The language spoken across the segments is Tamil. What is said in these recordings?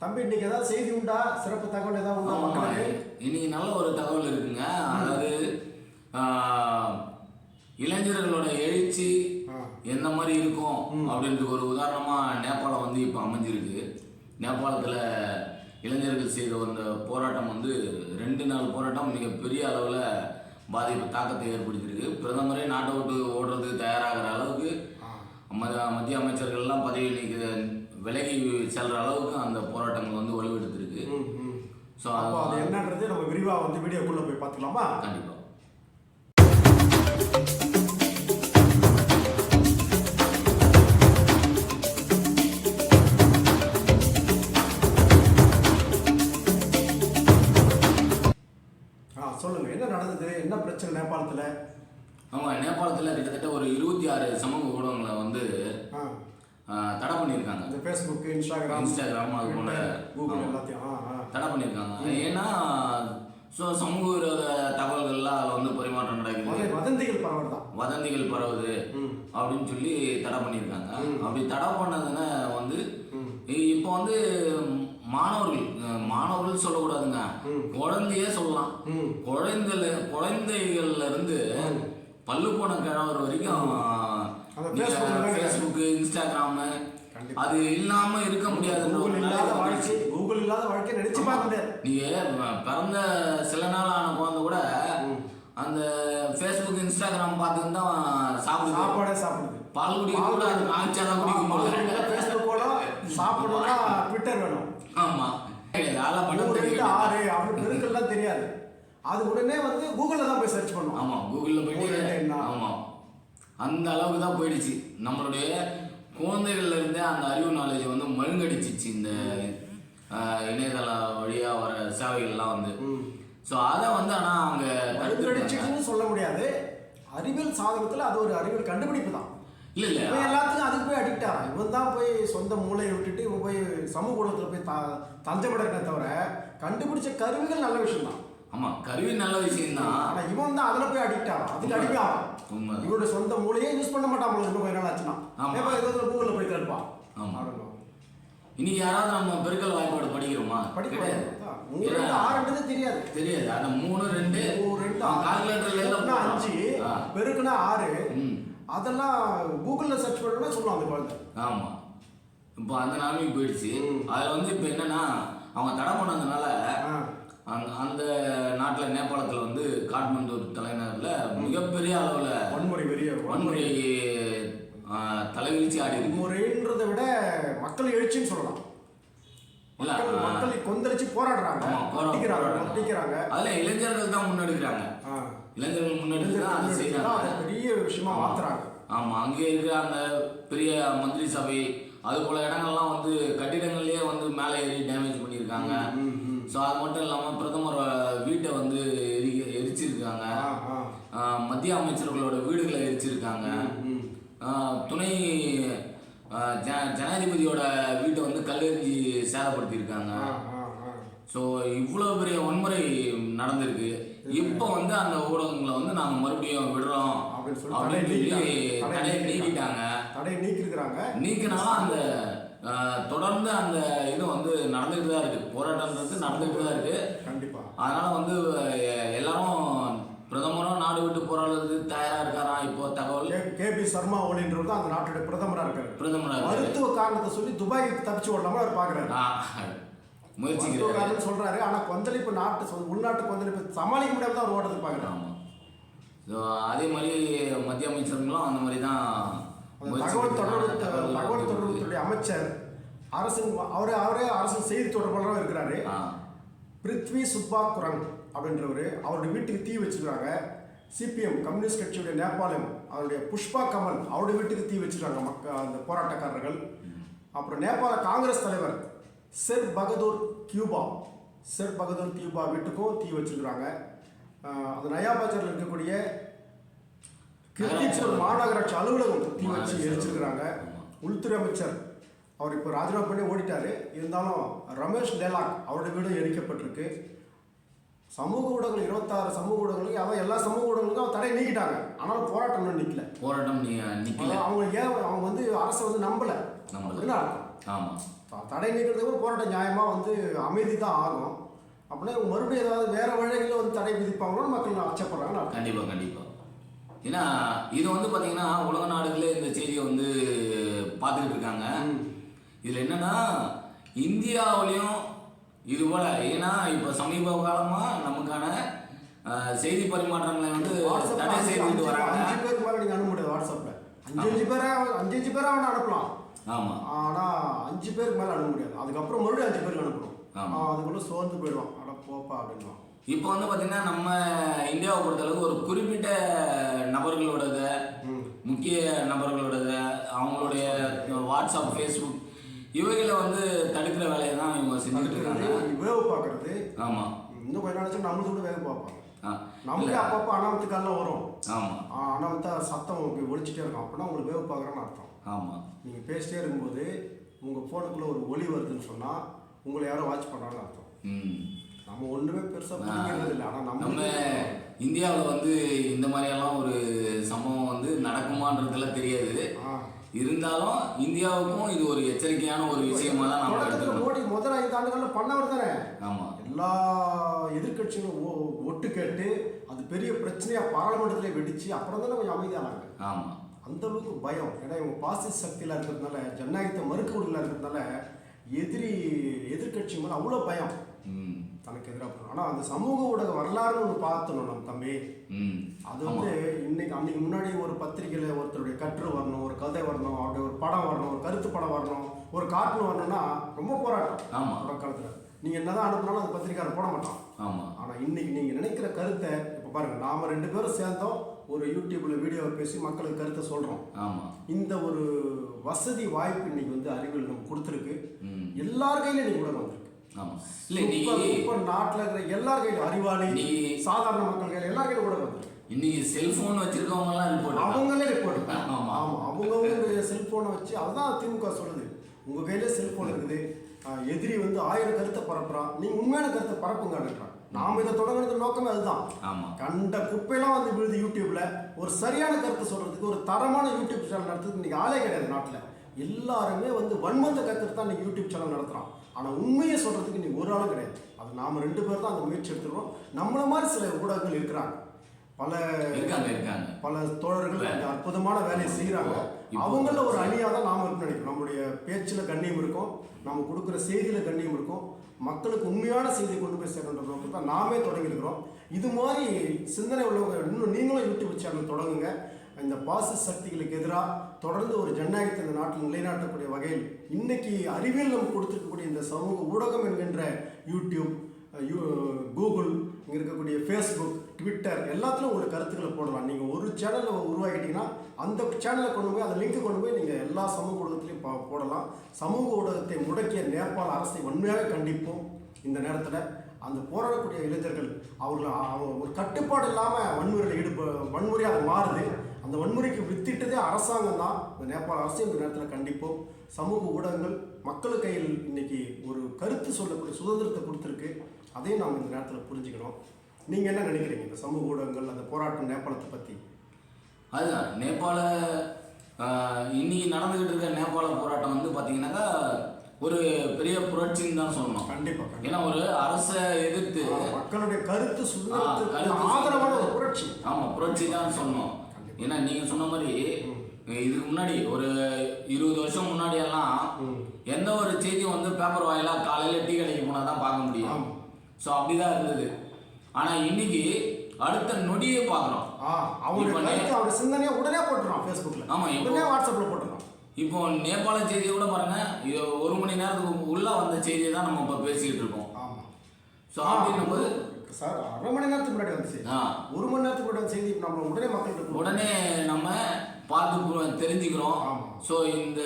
தம்பி இன்னைக்கு ஏதாவது செய்தி உண்டா? சிறப்பு தகவல் ஏதாவது உண்டா மக்களுக்கு? இன்னைக்கு நல்ல ஒரு தகவல் இருக்குங்க. அதாவது இளைஞர்களோட எழுச்சி எந்த மாதிரி இருக்கும் அப்படின்றது ஒரு உதாரணமா நேபாளம் வந்து இப்போ அமைஞ்சிருக்கு. நேபாளத்தில் இளைஞர்கள் செய்த அந்த போராட்டம் வந்து 2 நாள் போராட்டம் மிகப்பெரிய அளவில் தாக்கத்தை ஏற்படுத்தியிருக்கு. பிரதமரே நாட்டை விட்டு ஓடுறதுக்கு தயாராகிற அளவுக்கு மத்திய அமைச்சர்கள்லாம் பதவி விலகி செல்ற அளவுக்கு அந்த போராட்டங்கள் வந்து வலுவெடுத்திருக்கு. ஸோ அது என்னன்றது நம்ம விரிவாக வந்து வீடியோக்குள்ளே போய் பார்த்துக்கலாமா? கண்டிப்பாக. சொல்லுங்க, என்ன நடந்தது? என்ன பிரச்சனை நேபாளத்தில்? ஆமாம், நேபாளத்தில் கிட்டத்தட்ட ஒரு 26 சமூக ஊடகங்களை வந்து தடை பண்ணியிருக்காங்க. இந்த ஃபேஸ்புக், இன்ஸ்டாகிராம் அது போல கூகுள் எல்லாத்தையும் தடை பண்ணியிருக்காங்க. ஏன்னா சமூக விரோத தகவல்கள்லாம் அதில் வந்து பரிமாற்றம் நடக்குது, வதந்திகள் பரவுது அப்படின்னு சொல்லி தடை பண்ணியிருக்காங்க. அப்படி தடை பண்ணதுன்னா வந்து இப்போ வந்து மாணவர்கள் சொல்லக்கூடாதுங்க, குழந்தையே சொல்லலாம். குழந்தைகள்ல இருந்து பல்லு போன கிழவர் வரைக்கும் ஃபேஸ்புக், இன்ஸ்டாகிராம் அது இல்லாம இருக்க முடியாது. கூகுள் இல்லாத வாழ்க்கை நினைச்சு பார்க்க முடியாது. நீங்க பிறந்த சில நாள் ஆன குழந்தை கூட அந்த ஃபேஸ்புக், இன்ஸ்டாகிராம் பார்த்துட்டு தான் சாப்பிடுது. பால் குடிக்க கூட அது காய்ச்சாதான் குடிக்கும் போது ஃபேஸ்புக்கோட சாப்பிடணும்னா ட்விட்டர் வேணும். ஆமா, 6 அப்படி பெருக்கெல்லாம் தெரியாது. அது உடனே வந்து கூகுளில் தான் போய் சர்ச் பண்ணும். ஆமா, கூகுளில் போயிட்டு ஆமா அந்த அளவுக்கு தான் போயிடுச்சு. நம்மளுடைய குழந்தைகள்ல இருந்தே அந்த அறிவு நாலேஜ் வந்து மழுங்கடிச்சிச்சு இந்த இணையதள வழியா வர சேவைகள்லாம் வந்து. ஸோ அதை வந்து ஆனால் அவங்க மழுங்கடிச்சிட்டுன்னு சொல்ல முடியாது. அறிவியல் சாதனத்தில் அது ஒரு அறிவியல் கண்டுபிடிப்பு தான். இல்லை எல்லாத்துக்கும் அதுக்கு போய் அடிக்ட் ஆகிறான். இவன் தான் போய் சொந்த மூளையை விட்டுட்டு இவன் போய் சமூக ஊடகத்தில் போய் தஞ்சப்படறே தவிர கண்டுபிடிச்ச கருவிகள் நல்ல விஷயம் தான். ஆமாம், கருவி நல்ல விஷயம் தான். ஆனால் இவன் தான் அதில் போய் அடிக்ட் ஆகிறான். அதுக்கு அடிக்ட் ஆகிறான். இவரோட சொந்த மூளையே யூஸ் பண்ண மாட்டான். இன்னும் கொஞ்ச நாள் ஆச்சுன்னா ஏதாவது கூகுளில் போய் கேட்பான். ஆமாம், இன்னைக்கு யாராவது நம்ம பெருக்கல் வாய்ப்பாடு படிக்கிறோமா? கிடையாது. 6 தெரியாது. அந்த 3 2 கால்குலேட்டர்ல எல்லாம் 5 பெருக்குனா 6 அதெல்லாம் கூகுளில் சர்ச் பண்ணணும்னா சொல்லலாம் அந்த குழந்தை. ஆமாம், இப்போ அந்த நிலைமைக்கு போயிடுச்சு. அதில் வந்து இப்போ என்னன்னா அவங்க தடை பண்ணதுனால அந்த நாட்டில் நேபாளத்தில் வந்து காட்மண்டு தலைநகரில் மிகப்பெரிய அளவில் வன்முறை தலைவீழ்ச்சி ஆடி இருக்கு. முறைன்றதை விட மக்கள் எழுச்சின்னு சொல்லலாம். மக்கள் கொந்தளிச்சு போராடுறாங்க. அதில் இளைஞர்கள் தான் முன்னெடுக்கிறாங்க. இளைஞர்கள் முன்னெடுத்து தான் அதை செய்யறாங்க, பெரிய விஷயமா மாத்துறாங்க. ஆமாம், அங்கே இருக்கிற அந்த பெரிய மந்திரி சபை அது போல இடங்கள்லாம் வந்து கட்டிடங்கள்லேயே வந்து மேலே ஏறி டேமேஜ் பண்ணியிருக்காங்க. ஸோ அது மட்டும் இல்லாமல் பிரதமர் வீட்டை வந்து எரிச்சிருக்காங்க, மத்திய அமைச்சர்களோட வீடுகளை எரிச்சிருக்காங்க, துணை ஜனாதிபதியோட வீட்டை வந்து கல்லெறிஞ்சி சேதப்படுத்தியிருக்காங்க. ஸோ இவ்வளோ பெரிய வன்முறை நடந்திருக்கு. இப்போ வந்து அந்த ஊடகங்களை வந்து நாங்கள் மறுபடியும் விடுறோம் அப்படின்னு சொல்லி தடையை நீக்கிட்டாங்க. நீக்கினாலும் அந்த தொடர்ந்து அந்த இது வந்து நடந்துகிட்டு தான் இருக்கு. போராட்டம்ன்றது நடந்துகிட்டு தான் இருக்கு. கண்டிப்பா. அதனால வந்து எல்லாரும் பிரதமரும் நாடு விட்டு போராடுறது தயாரா இருக்காரா? இப்போ தகவல் கேபி சர்மா ஒலின்றது அந்த நாட்டுடைய பிரதமரா இருக்காரு. மருத்துவ காரணத்தை சொல்லி துபாய்க்கு தப்பிச்சு ஓடலாமா அவர் பாக்குறாரு, முயற்சிக்கிறாரு சொல்றாரு. ஆனா கொந்தளிப்பு உள்நாட்டு கொந்தளிப்பு சமாளிக்க முடியாம தான் அவர் ஓடுறது பாக்குறாரு. அதே மாதிரி மத்திய அமைச்சர்களும் அந்த மாதிரி தான். தகவல் தொடர்புத்துறை அமைச்சர் அவரே அரசு செய்தி தொடர்பாளராக இருக்கிறாரு. பிருத்வி சுப்பா குரங் அப்படின்றவர் அவருடைய வீட்டுக்கு தீ வச்சிருக்காங்க. சிபிஎம் கம்யூனிஸ்ட் கட்சியுடைய நேபாளம் அவருடைய புஷ்பா கமல் அவருடைய வீட்டுக்கு தீ வச்சிருக்காங்க அந்த போராட்டக்காரர்கள். அப்புறம் நேபாள காங்கிரஸ் தலைவர் செர் பகதூர் கியூபா வீட்டுக்கும் தீ வச்சிருக்கிறாங்க. அது நயா பஜாரில் இருக்கக்கூடிய கிருத்திப்பூர் மாநகராட்சி அலுவலகம் தீ வச்சு எரிச்சிருக்கிறாங்க. உள்துறை அமைச்சர் அவர் இப்போ ராஜினாமா பண்ணி ஓடிட்டாரு. இருந்தாலும் ரமேஷ் டேலாக் அவருடைய வீடும் எரிக்கப்பட்டிருக்கு. சமூக ஊடகங்கள் 26 சமூக ஊடகங்களுக்கு எல்லா சமூக ஊடகங்களுக்கும் அவன் தடை நீக்கிட்டாங்க. ஆனாலும் போராட்டம் நிற்கல. அவங்க வந்து அரசை வந்து நம்பல. ஆமாம், தடை நீக்கிறதுக்கு போராட்டம் நியாயமாக வந்து அமைதி தான் ஆகும். அப்படின்னா மறுபடியும் ஏதாவது வேற வழிகளில் வந்து தடை விதிப்பாங்களோ மக்கள் அச்சப்படுறாங்க. கண்டிப்பாக கண்டிப்பாக. ஏன்னா இது வந்து பார்த்தீங்கன்னா உலக நாடுகளே இந்த செய்தியை வந்து பார்த்துக்கிட்டு இருக்காங்க. இதில் என்னன்னா இந்தியாவிலையும் இது போல, ஏன்னா இப்போ சமீப காலமாக நமக்கான செய்தி பரிமாற்றங்களை வந்து தடை செய்துட்டு வராங்க. 5 பேருக்கு மேலே நீங்கள் அனுப்ப முடியாது வாட்ஸ்அப்பில். 5 பேராக வேணா அனுப்பலாம். ஆமாம். ஆனால் 5 பேருக்கு மேலே அனுப்ப முடியாது. அதுக்கப்புறம் மறுபடியும் 5 பேருக்கு அனுப்பணும். அதுக்குள்ளே சோர்ந்து போயிடுவான். ஆனால் போப்பா அப்படின்வான். இப்போ வந்து பார்த்தீங்கன்னா நம்ம இந்தியாவை பொறுத்தளவுக்கு ஒரு குறிப்பிட்ட நபர்களோடத, முக்கிய நபர்களோடத, அவங்களுடைய வாட்ஸ்அப், ஃபேஸ்புக் இவைகளை வந்து தடுக்கிற வேலையை தான் இவங்க செஞ்சுட்டு இருக்காங்க. வேவு பார்க்கறது. ஆமாம். இன்னும் கொஞ்ச நாள் நம்மளுக்கு கூட வேக பார்ப்பாங்க. நமக்கு அப்பப்போ அனாமத்துக்காலாம் வரும். ஆமாம். அனாமத்தா சத்தம் ஒழிச்சிட்டே இருக்கும். அப்படின்னா உங்களுக்கு வேவு பார்க்குறேன்னு அர்த்தம். ஆமாம். நீங்கள் பேசிட்டே இருக்கும்போது உங்கள் ஃபோனுக்குள்ளே ஒரு ஒலி வருதுன்னு சொன்னால் உங்களை யாரோ வாட்ச் பண்ணுறாங்கன்னு அர்த்தம். நம்ம ஒன்றுமே பெருசாக புரிஞ்சுக்கிறது இல்லை. ஆனால் நம்ம இந்தியாவில் வந்து இந்த மாதிரியெல்லாம் ஒரு சம்பவம் வந்து நடக்குமான்றதுலாம் தெரியாது. இருந்தாலும் இந்தியாவுக்கும் இது ஒரு எச்சரிக்கையான ஒரு விஷயமா தான் நம்ம எடுத்துக்கணும். மோடி முதல் 5 ஆண்டுகளில் பண்ணவர் தானே. ஆமாம். எல்லா எதிர்கட்சிகளும் ஒட்டு கேட்டு அது பெரிய பிரச்சனையாக பாராளுமன்றத்தில் வெடிச்சு அப்புறம் தானே கொஞ்சம் அமைதியானாங்க. ஆமாம். அந்த அளவுக்கு பயம். ஏன்னா இவங்க பாசிஸ்ட் சக்தியில் இருக்கிறதுனால, ஜனநாயகத்தை மறுக்கக்கூடியல இருக்கிறதுனால எதிர்கட்சி மேலே அவ்வளோ பயம் தனக்கு எதிராக. ஆனால் அந்த சமூக ஊடக வரலாறுன்னு ஒன்று பார்த்தணும் நம்ம தம்பி. அது வந்து அன்னைக்கு முன்னாடி ஒரு பத்திரிகையில் ஒருத்தருடைய கட்டுரை வரணும், ஒரு கதை வரணும், அவருடைய ஒரு படம் வரணும், ஒரு கருத்து படம் வரணும், ஒரு கார்ட்டூன் வரணும்னா ரொம்ப போராட்டம். காலத்தில் நீங்கள் என்னதான் அனுப்பினாலும் அந்த பத்திரிக்கையாளர் போட மாட்டான். ஆனால் இன்னைக்கு நீங்கள் நினைக்கிற கருத்தை இப்போ பாருங்கள், நாம் 2 பேரும் சேர்ந்தோம் ஒரு யூடியூப்ல வீடியோவை பேசி மக்களுக்கு கருத்தை சொல்கிறோம். இந்த ஒரு வசதி வாய்ப்பு இன்னைக்கு வந்து அறிவியல் நம்ம கொடுத்துருக்கு. எல்லார் கையிலும் இன்னைக்கு கூட வந்திருக்கு. இப்போ நாட்டில் இருக்கிற எல்லார் கையிலும், அறிவாளி சாதாரண மக்கள் கையில் எல்லார் கையிலும் கூட வந்திருக்கு. இன்னைக்கு செல்போன் வச்சிருக்கவங்கலாம் அவங்களே ரிப்போர்ட். ஆமாம், அவங்கவுங்க செல்போனை வச்சு அதுதான் திமுக சொல்லுது. உங்கள் கையிலே செல்போன் இருக்குது, எதிரி வந்து 1000 கருத்தை பரப்புறான், நீங்கள் உண்மையான கருத்தை பரப்புங்கன்றான். நாம் இதை தொடங்குறது நோக்கமே அதுதான். கண்ட குப்பையெல்லாம் வந்து விழுது யூடியூப்ல. ஒரு சரியான கருத்தை சொல்றதுக்கு, ஒரு தரமான யூடியூப் சேனல் நடத்துறதுக்கு இன்னைக்கு ஆளே கிடையாது நாட்டில். எல்லாருமே வந்து வன்மத்தை கற்றுட்டு தான் இன்னைக்கு யூடியூப் சேனல் நடத்துகிறான். ஆனால் உண்மையை சொல்றதுக்கு இன்னைக்கு ஒரு ஆளும் கிடையாது. அது நாம் 2 பேர் தான் அந்த முயற்சி எடுத்துக்கிறோம். நம்மள மாதிரி சில ஊடகங்கள் இருக்கிறாங்க, பல தோழர்கள் அந்த அற்புதமான வேலையை செய்கிறாங்க. அவங்கள ஒரு அணியாக தான் நாம் இருக்குன்னு நினைக்கிறோம். நம்மளுடைய பேச்சில் கண்ணியம் இருக்கும், நம்ம கொடுக்குற செய்தியில் கண்ணியம் இருக்கும், மக்களுக்கு உண்மையான செய்தியை கொண்டு போய் சேர்க்கின்ற நோக்கத்தை தான் நாமே தொடங்கியிருக்கிறோம். இது மாதிரி சிந்தனை உள்ளவங்க இன்னும் நீங்களும் யூடியூப் சேனல் தொடங்குங்க. இந்த பாசிச சக்திகளுக்கு எதிராக தொடர்ந்து ஒரு ஜனநாயகத்தை இந்த நாட்டில் நிலைநாட்டக்கூடிய வகையில் இன்னைக்கு அறிவியல் நம்ம கொடுத்துருக்கக்கூடிய இந்த சமூக ஊடகம் என்கின்ற யூடியூப், கூகுள், இங்கே இருக்கக்கூடிய ஃபேஸ்புக், ட்விட்டர் எல்லாத்துலையும் உங்களுக்கு கருத்துக்களை போடலாம். நீங்கள் ஒரு சேனலை உருவாக்கிட்டீங்கன்னா அந்த சேனலை கொண்டு போய் அந்த லிங்க்கை கொண்டு போய் நீங்கள் எல்லா சமூக ஊடகத்துலையும் போடலாம். சமூக ஊடகத்தை முடக்கிய நேபாள அரசை வன்மையாக கண்டிப்போம். இந்த நேரத்தில் அந்த போராடக்கூடிய இளைஞர்கள் அவங்க ஒரு கட்டுப்பாடு இல்லாமல் வன்முறையாக மாறுது. அந்த வன்முறைக்கு வித்திட்டதே அரசாங்கம் தான். இந்த நேபாள அரசு இந்த நேரத்தில் கண்டிப்போம். சமூக ஊடகங்கள் மக்கள் கையில் இன்னைக்கு ஒரு கருத்து சொல்லக்கூடிய சுதந்திரத்தை கொடுத்துருக்கு. அதையும் நாம் இந்த நேரத்தில் புரிஞ்சுக்கணும். நீங்கள் என்ன நினைக்கிறீங்க இந்த சமூக ஊடகங்கள் அந்த போராட்டம் நேபாளத்தை பற்றி? அதுதான் நேபாள இன்னைக்கு நடந்துகிட்டு இருக்க நேபாள போராட்டம் வந்து பார்த்தீங்கன்னாக்கா ஒரு பெரிய புரட்சின்னு தான் சொல்லணும். கண்டிப்பாக. ஏன்னா ஒரு அரசை எதிர்த்து மக்களுடைய கருத்து சுதந்திரத்துக்கு ஆதரவான ஒரு புரட்சி. ஆமாம், புரட்சி தான் சொல்லணும். ஏன்னா நீங்கள் சொன்ன மாதிரி இதுக்கு முன்னாடி ஒரு 20 வருஷம் முன்னாடியெல்லாம் எந்த ஒரு செய்தியும் வந்து பேப்பர் வாயிலாக காலையில் டீ கடைக்கு போனால் தான் பார்க்க முடியும். ஸோ அப்படி தான் இருந்தது. ஆனால் இன்னைக்கு அடுத்த நொடியே பார்க்குறோம். அவருடைய சிந்தனையை உடனே போட்டுறோம் ஃபேஸ்புக்கில். ஆமாம், உடனே வாட்ஸ்அப்பில் போட்டுறோம். இப்போ நேபாள செய்தியை கூட பாருங்க, இது 1 மணி நேரத்துக்கு உள்ள வந்த செய்தியை தான் நம்ம இப்போ பேசிக்கிட்டு இருக்கோம். ஆமாம். ஸோ அப்படின்னும் போது சார் 1/2 மணி நேரத்துக்கு முன்னாடி வந்து செய்தி, 1 மணி நேரத்துக்கு முன்னாடி செய்தி நம்ம உடனே மக்களுக்கு உடனே நம்ம பார்த்து தெரிஞ்சுக்கிறோம். ஸோ இந்த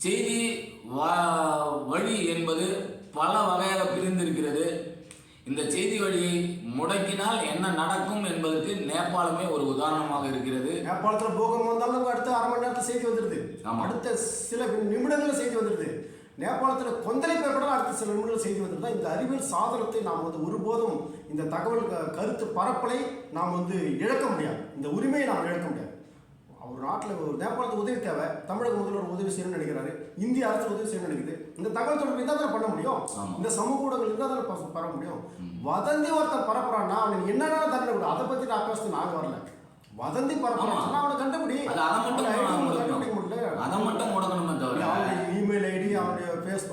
செய்தி வழி என்பது பல வகையாக பிரிந்திருக்கிறது. இந்த செய்தி வழியை முடக்கினால் என்ன நடக்கும் என்பதற்கு நேபாளமே ஒரு உதாரணமாக இருக்கிறது. நேபாளத்தில் போகம் வந்தாலும் அடுத்த 1/2 மணி நேரத்தில் செய்தி வந்துடுது. அடுத்த சில நிமிடங்களில் செய்தி வந்துடுது. நேபாளத்தில் கொந்தளிப்பு ஏற்பட அடுத்த சில நிமிடங்கள் செய்தி வந்துடுது. இந்த அறிவியல் சாதனத்தை நாம் வந்து ஒருபோதும் இந்த தகவல் கருத்து பரப்பலை நாம் வந்து இழக்க முடியாது. இந்த உரிமையை நாம் இழக்க முடியாது. ஒரு நாட்டில் நேபாளத்துக்கு உதவி தேவை, தமிழக முதல்வர் உதவி செய்யணும்னு நினைக்கிறாரு, இந்திய அரசு உதவி செய்யணும்னு நினைக்குது. இந்த தகவல் தொடர்பு இருந்தால் தானே பண்ண முடியும். இந்த சமூக ஊடகங்கள் இருந்தால் தானே பரவ முடியும். வதந்தி ஒருத்தன் பரப்புறான்னா அவனுக்கு என்னென்ன தண்டனை கொடு, அதை பற்றி நான் பேசுறது நாங்கள் வரல. வதந்தி பரப்புறான்னா அவனை கண்டுபிடி, கண்டுபிடிக்க முடியல. அதை மட்டும் முடக்கணுமே தவிர அவனுடைய இமெயில் ஐடி, அவனுடைய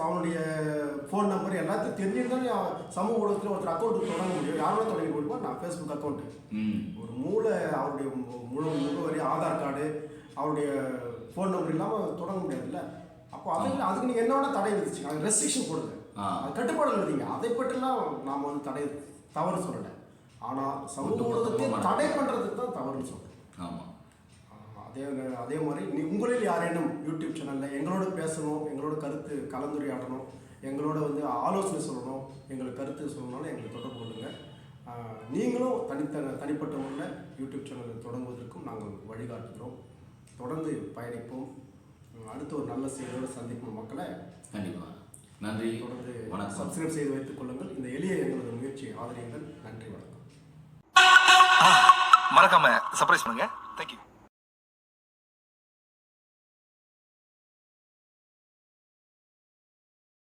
அவனுடைய ஃபோன் நம்பர் எல்லாத்தையும் தெரிஞ்சுட்டு சமூக ஊடகத்தில் ஒருத்தர் அக்கௌண்ட் தொடங்க முடியும். யாரோட தொடங்கி கொடுப்போம், நான் ஃபேஸ்புக் அக்கௌண்ட்டு ஒரு அவருடைய முகவரி, ஆதார் கார்டு, அவருடைய ஃபோன் நம்பர் இல்லாமல் தொடங்க முடியாதுல்ல. அப்போ அதுக்கு நீங்கள் என்னோட தடை விதிச்சிங்க, அது ரெஸ்ட்ரிக்ஷன் கொடுங்க, அது கட்டுப்பாடு எழுதிங்க. அதை பற்றிலாம் நாம் வந்து தவறு சொல்லலை. ஆனால் சமூக ஊடகத்தை தடை பண்ணுறதுக்கு தான் தவறுன்னு சொல்கிறேன். ஆமாம். அதே மாதிரி உங்களில் யாரேனும் யூடியூப் சேனலில் எங்களோட பேசணும், எங்களோட கருத்து கலந்துரையாடணும், எங்களோட வந்து ஆலோசனை சொல்லணும், எங்களுக்கு கருத்து சொல்லணும்னு எங்களை தொடர்பு கொள்ளுங்கள். நீங்களும் தனிப்பட்ட முறையில் யூடியூப் சேனலை தொடங்குவதற்கும் நாங்கள் வழிகாட்டுகிறோம். தொடர்ந்து பயணிப்போம். அடுத்த ஒரு நல்ல செய்தியோடு சந்திக்கும் மக்களை. கண்டிப்பாக நன்றி. தொடர்ந்து வணக்கம். சப்ஸ்கிரைப் செய்து வைத்துக் கொள்ளுங்கள். இந்த எளிய எங்களது முயற்சியை ஆதரியுங்கள். நன்றி, வணக்கம். மறக்காம சர்ப்ரைஸ் பண்ணுங்க. தேங்க்யூ.